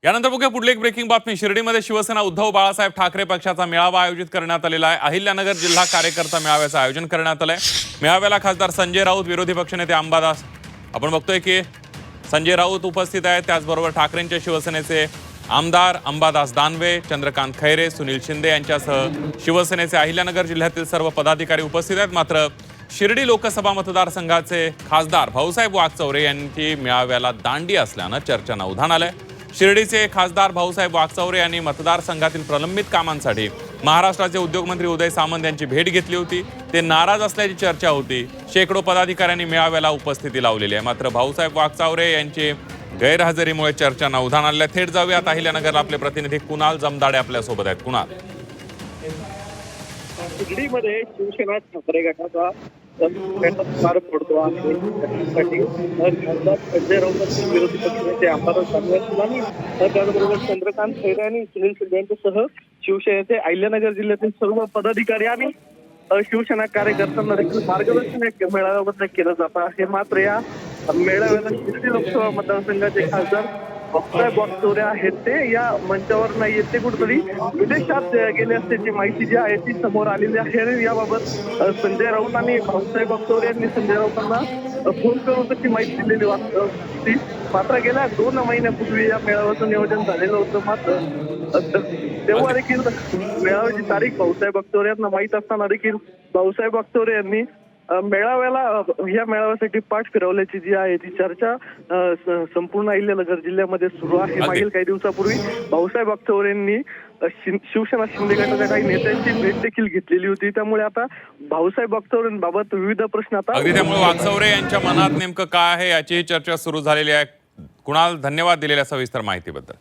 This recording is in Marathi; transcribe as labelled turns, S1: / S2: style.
S1: यानंतर बघूया पुढली एक ब्रेकिंग बातमी। शिर्डीमध्ये शिवसेना उद्धव बाळासाहेब ठाकरे पक्षाचा मेळावा आयोजित करण्यात आलेला आहे। अहिल्यानगर जिल्हा कार्यकर्ता मेळाव्याचं आयोजन करण्यात आलंय। मेळाव्याला खासदार संजय राऊत, विरोधी पक्षनेते अंबादास, आपण बघतोय की संजय राऊत उपस्थित आहेत, त्याचबरोबर ठाकरेंच्या शिवसेनेचे आमदार अंबादास दानवे, चंद्रकांत खैरे, सुनील शिंदे यांच्यासह शिवसेनेचे अहिल्यानगर जिल्ह्यातील सर्व पदाधिकारी उपस्थित आहेत। मात्र शिर्डी लोकसभा मतदारसंघाचे खासदार भाऊसाहेब वागचौरे यांची मेळाव्याला दांडी असल्यानं चर्चांना उधाण आलंय। शिर्डीचे खासदार भाऊसाहेब वागचौरे यांनी मतदारसंघातील प्रलंबित कामांसाठी महाराष्ट्राचे उद्योगमंत्री उदय सामंत यांची भेट घेतली होती। ते नाराज असल्याची चर्चा होती। शेकडो पदाधिकाऱ्यांनी मेळाव्याला उपस्थिती लावलेली आहे। मात्र भाऊसाहेब वागचौरे यांची गैरहजेरीमुळे चर्चांना उधाण आले। थेट जाऊयात अहिल्यानगरला, आपले प्रतिनिधी कुणाल जमदाडे आपल्या सोबत आहेत। कुणाल,
S2: शिर्डीमध्ये शिवसेना ठाकरे गटाचा पार पडतो आहे। त्यासाठी खासदार संजय राऊत, विरोधी पक्षनेते अंबादास दानवे आणि त्याचबरोबर चंद्रकांत खैरे आणि सुनील शिंदे यांच्यासह शिवसेनेचे अहिल्यानगर जिल्ह्यातील सर्व पदाधिकारी आणि शिवसेना कार्यकर्त्यांना देखील मार्गदर्शन मेळाव्याबद्दल केलं जातं आहे। मात्र या मेळाव्याला शिर्डी लोकसभा मतदारसंघाचे खासदार भाऊसाहेब वागचौरे आहेत, ते या मंचावर नाही येत, ते कुठेतरी विदेशात गेले असल्याची माहिती जी आहे ती समोर आलेली आहे। याबाबत संजय राऊत आणि भाऊसाहेब वागचौरे यांनी संजय राऊतांना फोन करून त्याची माहिती दिलेली होती। मात्र गेल्या 2 महिन्यापूर्वी या मेळाव्याचं नियोजन झालेलं होतं। मात्र तेव्हा देखील मेळाव्याची तारीख भाऊसाहेब वागचौरे यांना माहीत असताना देखील भाऊसाहेब वागचौरे यांनी मेळाव्याला या मेळाव्यासाठी पाठ फिरवल्याची जी आहे ती चर्चा संपूर्ण अहिल्यानगर जिल्ह्यामध्ये सुरू आहे। मागील काही दिवसापूर्वी भाऊसाहेब वागचौरे यांनी शिवसेना शिंदे गटाच्या काही नेत्यांची भेट देखील घेतलेली होती। त्यामुळे आता भाऊसाहेब वागचौरेंबाबत विविध प्रश्न आता
S1: त्यामुळे वागचौरे यांच्या मनात नेमकं काय आहे याची चर्चा सुरू झालेली आहे। कुणाल, धन्यवाद दिलेल्या सविस्तर माहितीबद्दल।